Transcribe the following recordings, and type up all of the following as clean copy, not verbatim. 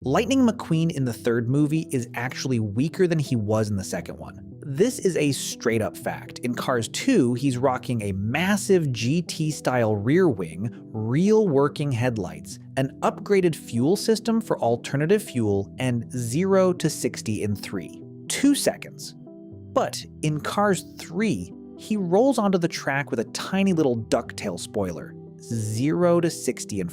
Lightning McQueen in the third movie is actually weaker than he was in the second one. This is a straight up fact. In Cars 2, he's rocking a massive GT-style rear wing, real working headlights, an upgraded fuel system for alternative fuel, and 0 to 60 in 2 seconds. But in Cars 3, he rolls onto the track with a tiny little ducktail spoiler, 0 to 60 in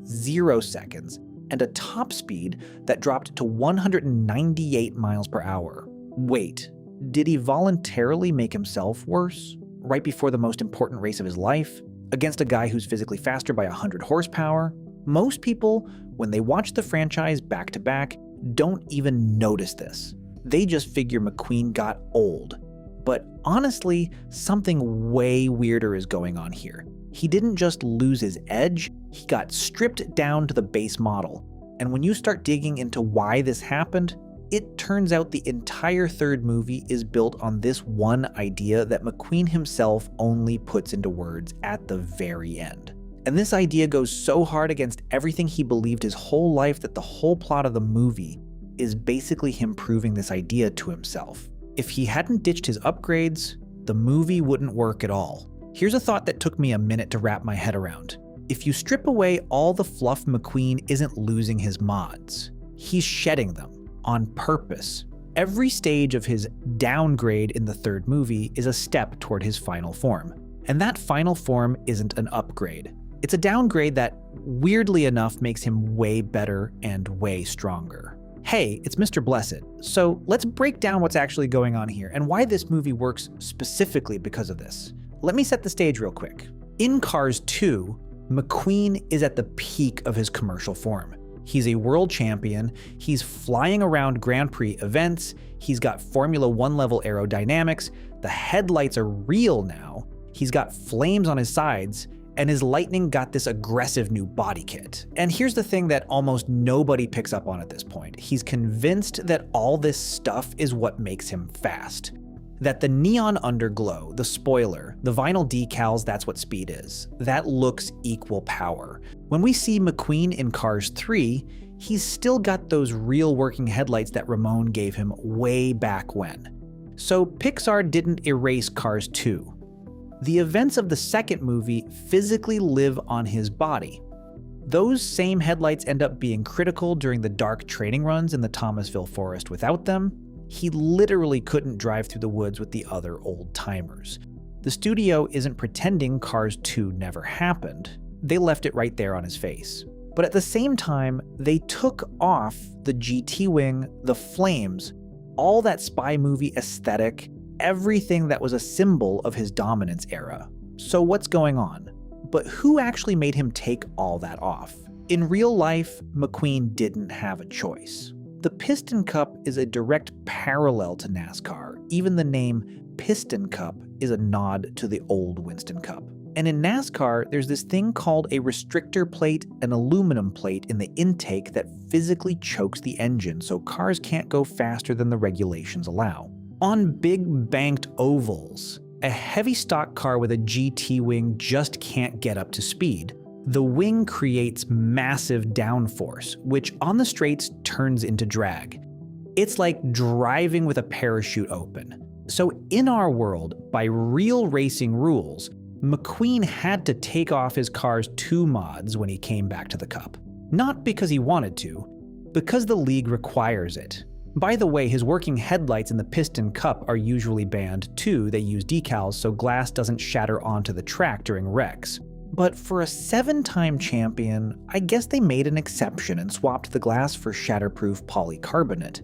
0 seconds, and a top speed that dropped to 198 miles per hour. Wait, did he voluntarily make himself worse? Right before the most important race of his life? Against a guy who's physically faster by 100 horsepower? Most people, when they watch the franchise back to back, don't even notice this. They just figure McQueen got old. But honestly, something way weirder is going on here. He didn't just lose his edge, he got stripped down to the base model. And when you start digging into why this happened, it turns out the entire third movie is built on this one idea that McQueen himself only puts into words at the very end. And this idea goes so hard against everything he believed his whole life that the whole plot of the movie is basically him proving this idea to himself. If he hadn't ditched his upgrades, the movie wouldn't work at all. Here's a thought that took me a minute to wrap my head around. If you strip away all the fluff, McQueen isn't losing his mods. He's shedding them on purpose. Every stage of his downgrade in the third movie is a step toward his final form. And that final form isn't an upgrade. It's a downgrade that, weirdly enough, makes him way better and way stronger. Hey, it's Mr. Blessed. So let's break down what's actually going on here and why this movie works specifically because of this. Let me set the stage real quick. In Cars 2, McQueen is at the peak of his commercial form. He's a world champion, he's flying around Grand Prix events, he's got Formula 1 level aerodynamics, the headlights are real now, he's got flames on his sides, and his Lightning got this aggressive new body kit. And here's the thing that almost nobody picks up on at this point. He's convinced that all this stuff is what makes him fast. That the neon underglow, the spoiler, the vinyl decals, that's what speed is. That looks equal power. When we see McQueen in Cars 3, he's still got those real working headlights that Ramon gave him way back when. So Pixar didn't erase Cars 2. The events of the second movie physically live on his body. Those same headlights end up being critical during the dark training runs in the Thomasville forest. Without them, he literally couldn't drive through the woods with the other old-timers. The studio isn't pretending Cars 2 never happened. They left it right there on his face. But at the same time, they took off the GT wing, the flames, all that spy movie aesthetic, everything that was a symbol of his dominance era. So what's going on? But who actually made him take all that off? In real life, McQueen didn't have a choice. The Piston Cup is a direct parallel to NASCAR. Even the name Piston Cup is a nod to the old Winston Cup. And in NASCAR, there's this thing called a restrictor plate, an aluminum plate in the intake that physically chokes the engine so cars can't go faster than the regulations allow. On big banked ovals, a heavy stock car with a GT wing just can't get up to speed. The wing creates massive downforce, which on the straights turns into drag. It's like driving with a parachute open. So in our world, by real racing rules, McQueen had to take off his car's 2 mods when he came back to the Cup. Not because he wanted to, because the league requires it. By the way, his working headlights in the Piston Cup are usually banned too. They use decals so glass doesn't shatter onto the track during wrecks. But for a 7-time champion, I guess they made an exception and swapped the glass for shatterproof polycarbonate.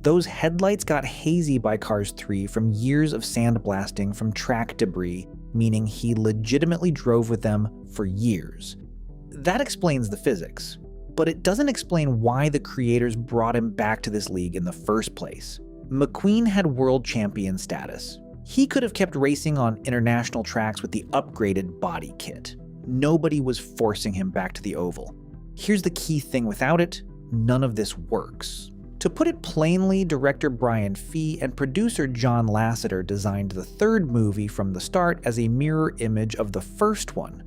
Those headlights got hazy by Cars 3 from years of sandblasting from track debris, meaning he legitimately drove with them for years. That explains the physics. But it doesn't explain why the creators brought him back to this league in the first place. McQueen had world champion status. He could have kept racing on international tracks with the upgraded body kit. Nobody was forcing him back to the oval. Here's the key thing without it, none of this works. To put it plainly, director Brian Fee and producer John Lasseter designed the third movie from the start as a mirror image of the first one.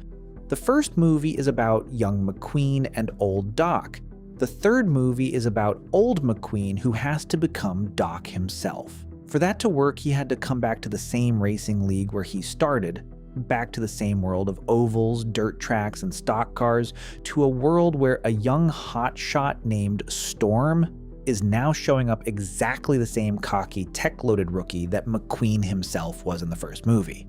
The first movie is about young McQueen and old Doc. The third movie is about old McQueen who has to become Doc himself. For that to work, he had to come back to the same racing league where he started, back to the same world of ovals, dirt tracks, and stock cars, to a world where a young hotshot named Storm is now showing up exactly the same cocky, tech-loaded rookie that McQueen himself was in the first movie.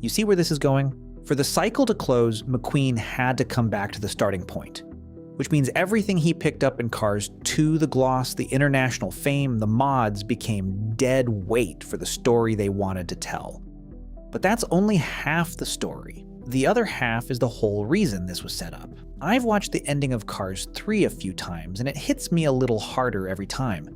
You see where this is going? For the cycle to close, McQueen had to come back to the starting point, which means everything he picked up in Cars 2, the gloss, the international fame, the mods became dead weight for the story they wanted to tell. But that's only half the story. The other half is the whole reason this was set up. I've watched the ending of Cars 3 a few times, and it hits me a little harder every time.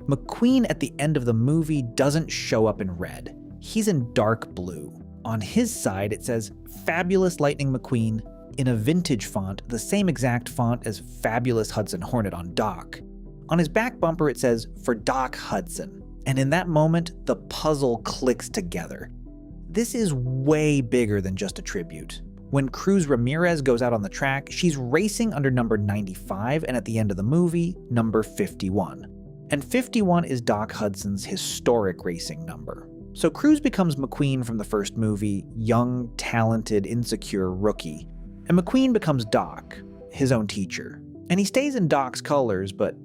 McQueen at the end of the movie doesn't show up in red. He's in dark blue. On his side, it says, "Fabulous Lightning McQueen," in a vintage font, the same exact font as Fabulous Hudson Hornet on Doc. On his back bumper, it says, "For Doc Hudson." And in that moment, the puzzle clicks together. This is way bigger than just a tribute. When Cruz Ramirez goes out on the track, she's racing under number 95, and at the end of the movie, number 51. And 51 is Doc Hudson's historic racing number. So Cruz becomes McQueen from the first movie, young, talented, insecure rookie. And McQueen becomes Doc, his own teacher. And he stays in Doc's colors, but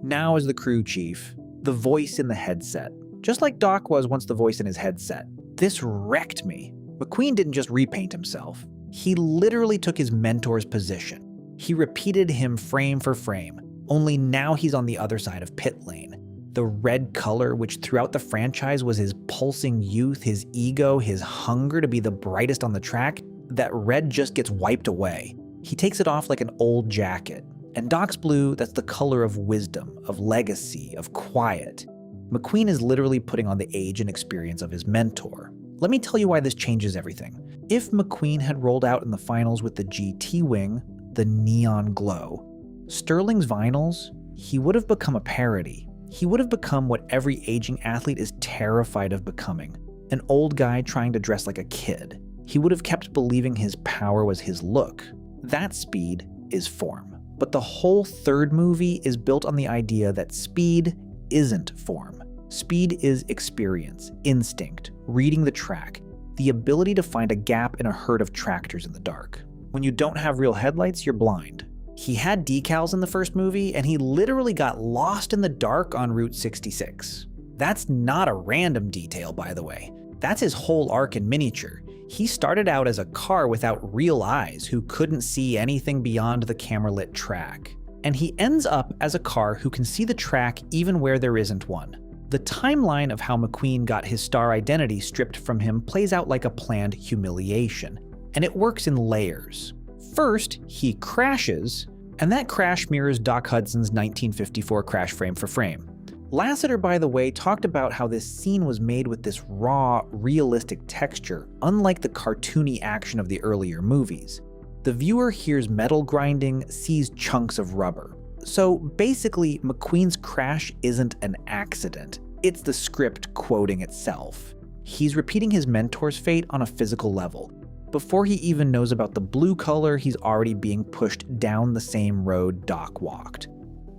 now as the crew chief, the voice in the headset. Just like Doc was once the voice in his headset. This wrecked me. McQueen didn't just repaint himself. He literally took his mentor's position. He repeated him frame for frame, only now he's on the other side of pit lane. The red color, which throughout the franchise was his pulsing youth, his ego, his hunger to be the brightest on the track, that red just gets wiped away. He takes it off like an old jacket. And Doc's blue, that's the color of wisdom, of legacy, of quiet. McQueen is literally putting on the age and experience of his mentor. Let me tell you why this changes everything. If McQueen had rolled out in the finals with the GT wing, the neon glow, Sterling's vinyls, he would have become a parody. He would have become what every aging athlete is terrified of becoming, an old guy trying to dress like a kid. He would have kept believing his power was his look. That speed is form. But the whole third movie is built on the idea that speed isn't form. Speed is experience, instinct, reading the track, the ability to find a gap in a herd of tractors in the dark. When you don't have real headlights, you're blind. He had decals in the first movie, and he literally got lost in the dark on Route 66. That's not a random detail, by the way. That's his whole arc in miniature. He started out as a car without real eyes who couldn't see anything beyond the camera-lit track. And he ends up as a car who can see the track even where there isn't one. The timeline of how McQueen got his star identity stripped from him plays out like a planned humiliation, and it works in layers. First, he crashes, and that crash mirrors Doc Hudson's 1954 crash frame for frame. Lasseter, by the way, talked about how this scene was made with this raw, realistic texture, unlike the cartoony action of the earlier movies. The viewer hears metal grinding, sees chunks of rubber. So basically, McQueen's crash isn't an accident. It's the script quoting itself. He's repeating his mentor's fate on a physical level. Before he even knows about the blue color, he's already being pushed down the same road Doc walked.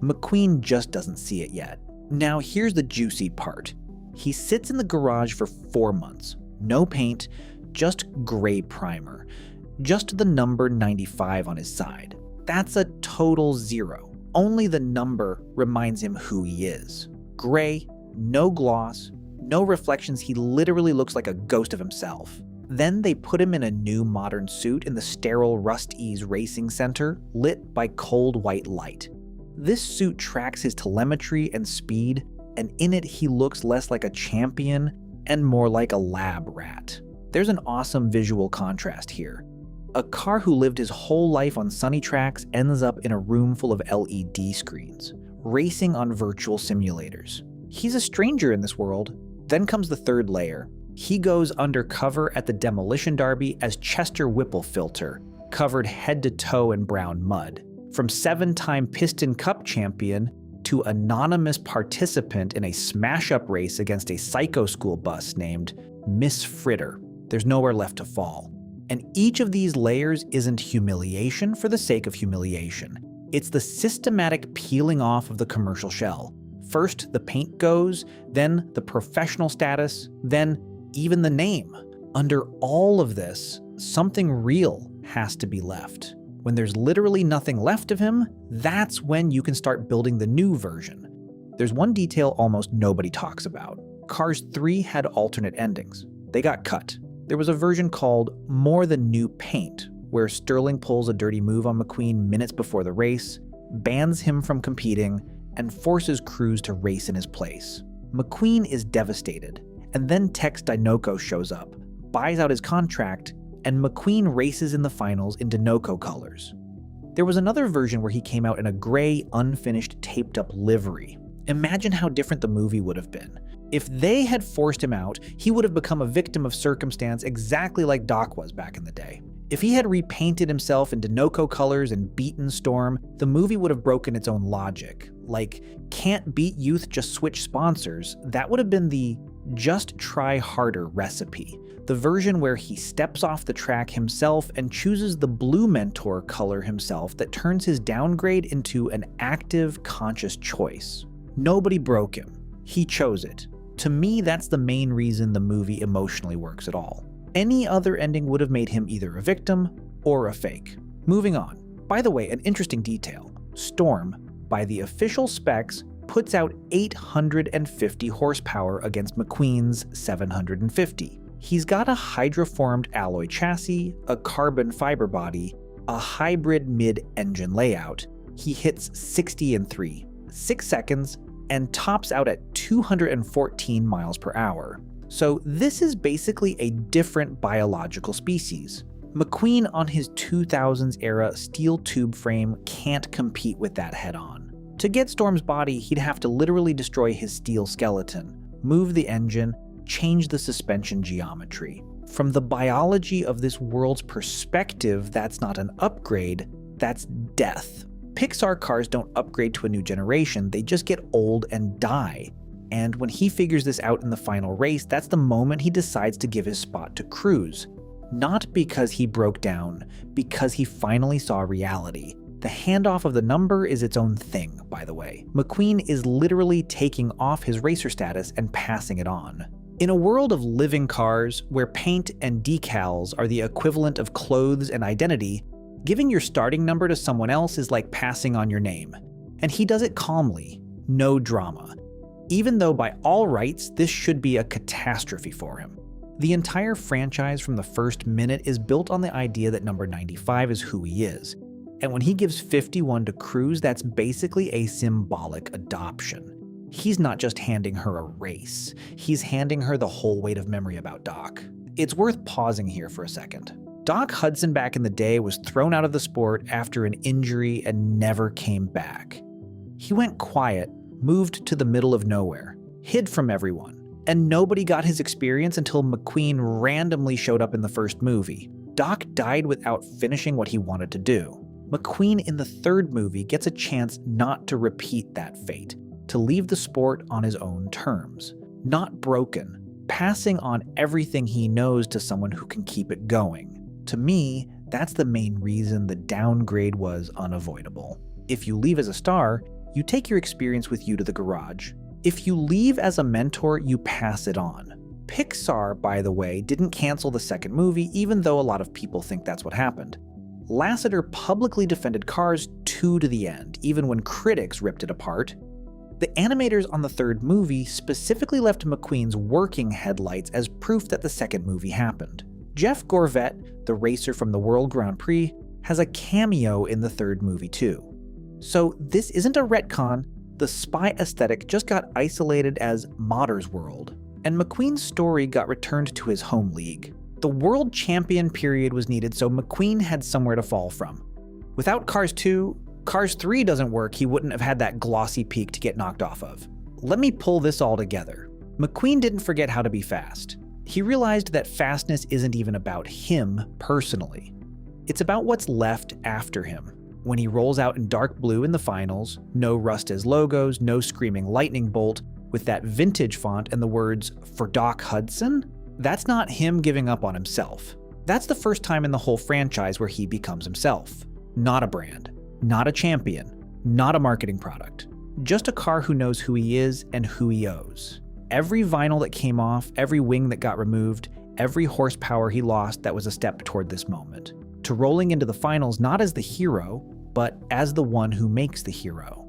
McQueen just doesn't see it yet. Now here's the juicy part. He sits in the garage for 4 months. No paint, just gray primer. Just the number 95 on his side. That's a total 0. Only the number reminds him who he is. Gray, no gloss, no reflections. He literally looks like a ghost of himself. Then they put him in a new modern suit in the sterile Rust Ease Racing Center, lit by cold white light. This suit tracks his telemetry and speed, and in it he looks less like a champion and more like a lab rat. There's an awesome visual contrast here. A car who lived his whole life on sunny tracks ends up in a room full of LED screens, racing on virtual simulators. He's a stranger in this world. Then comes the third layer. He goes undercover at the Demolition Derby as Chester Whipplefilter, covered head to toe in brown mud. From 7-time Piston Cup champion to anonymous participant in a smash-up race against a psycho school bus named Miss Fritter. There's nowhere left to fall. And each of these layers isn't humiliation for the sake of humiliation. It's the systematic peeling off of the commercial shell. First, the paint goes, then the professional status, then even the name. Under all of this, something real has to be left. When there's literally nothing left of him, that's when you can start building the new version. There's one detail almost nobody talks about. Cars 3 had alternate endings. They got cut. There was a version called More Than New Paint, where Sterling pulls a dirty move on McQueen minutes before the race, bans him from competing, and forces Cruz to race in his place. McQueen is devastated, and then Tex Dinoco shows up, buys out his contract, and McQueen races in the finals in Dinoco colors. There was another version where he came out in a gray, unfinished, taped-up livery. Imagine how different the movie would have been. If they had forced him out, he would have become a victim of circumstance exactly like Doc was back in the day. If he had repainted himself in Dinoco colors and beaten Storm, the movie would have broken its own logic. Like, can't beat youth, just switch sponsors. That would have been the just try harder recipe. The version where he steps off the track himself and chooses the blue mentor color himself that turns his downgrade into an active, conscious choice. Nobody broke him. He chose it. To me, that's the main reason the movie emotionally works at all. Any other ending would have made him either a victim or a fake. Moving on. By the way, an interesting detail. Storm, by the official specs, puts out 850 horsepower against McQueen's 750. He's got a hydroformed alloy chassis, a carbon fiber body, a hybrid mid-engine layout. He hits 60 in 6 seconds, and tops out at 214 miles per hour. So this is basically a different biological species. McQueen on his 2000s era steel tube frame can't compete with that head-on. To get Storm's body, he'd have to literally destroy his steel skeleton, move the engine, change the suspension geometry. From the biology of this world's perspective, that's not an upgrade, that's death. Pixar cars don't upgrade to a new generation, they just get old and die. And when he figures this out in the final race, that's the moment he decides to give his spot to Cruz. Not because he broke down, because he finally saw reality. The handoff of the number is its own thing, by the way. McQueen is literally taking off his racer status and passing it on. In a world of living cars, where paint and decals are the equivalent of clothes and identity, giving your starting number to someone else is like passing on your name. And he does it calmly, no drama. Even though by all rights, this should be a catastrophe for him. The entire franchise from the first minute is built on the idea that number 95 is who he is. And when he gives 51 to Cruz, that's basically a symbolic adoption. He's not just handing her a race, he's handing her the whole weight of memory about Doc. It's worth pausing here for a second. Doc Hudson back in the day was thrown out of the sport after an injury and never came back. He went quiet, moved to the middle of nowhere, hid from everyone, and nobody got his experience until McQueen randomly showed up in the first movie. Doc died without finishing what he wanted to do. McQueen in the third movie gets a chance not to repeat that fate, to leave the sport on his own terms. Not broken, passing on everything he knows to someone who can keep it going. To me, that's the main reason the downgrade was unavoidable. If you leave as a star, you take your experience with you to the garage. If you leave as a mentor, you pass it on. Pixar, by the way, didn't cancel the second movie, even though a lot of people think that's what happened. Lasseter publicly defended Cars 2 to the end, even when critics ripped it apart. The animators on the third movie specifically left McQueen's working headlights as proof that the second movie happened. Jeff Gorvette, the racer from the World Grand Prix, has a cameo in the third movie too. So this isn't a retcon, the spy aesthetic just got isolated as Modder's World, and McQueen's story got returned to his home league. The world champion period was needed, so McQueen had somewhere to fall from. Without Cars 2, Cars 3 doesn't work, he wouldn't have had that glossy peak to get knocked off of. Let me pull this all together. McQueen didn't forget how to be fast. He realized that fastness isn't even about him personally. It's about what's left after him. When he rolls out in dark blue in the finals, no Rust-Eze logos, no screaming lightning bolt, with that vintage font and the words, "For Doc Hudson?" That's not him giving up on himself. That's the first time in the whole franchise where he becomes himself, not a brand. Not a champion, not a marketing product. Just a car who knows who he is and who he owes. Every vinyl that came off, every wing that got removed, every horsepower he lost, that was a step toward this moment. To rolling into the finals not as the hero, but as the one who makes the hero.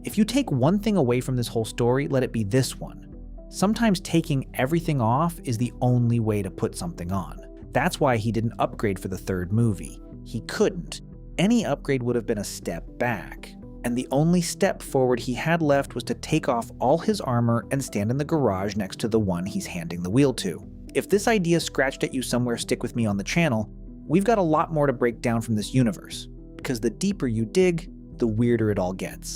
If you take one thing away from this whole story, let it be this one. Sometimes taking everything off is the only way to put something on. That's why he didn't upgrade for the third movie. He couldn't. Any upgrade would have been a step back. And the only step forward he had left was to take off all his armor and stand in the garage next to the one he's handing the wheel to. If this idea scratched at you somewhere, stick with me on the channel. We've got a lot more to break down from this universe, because the deeper you dig, the weirder it all gets.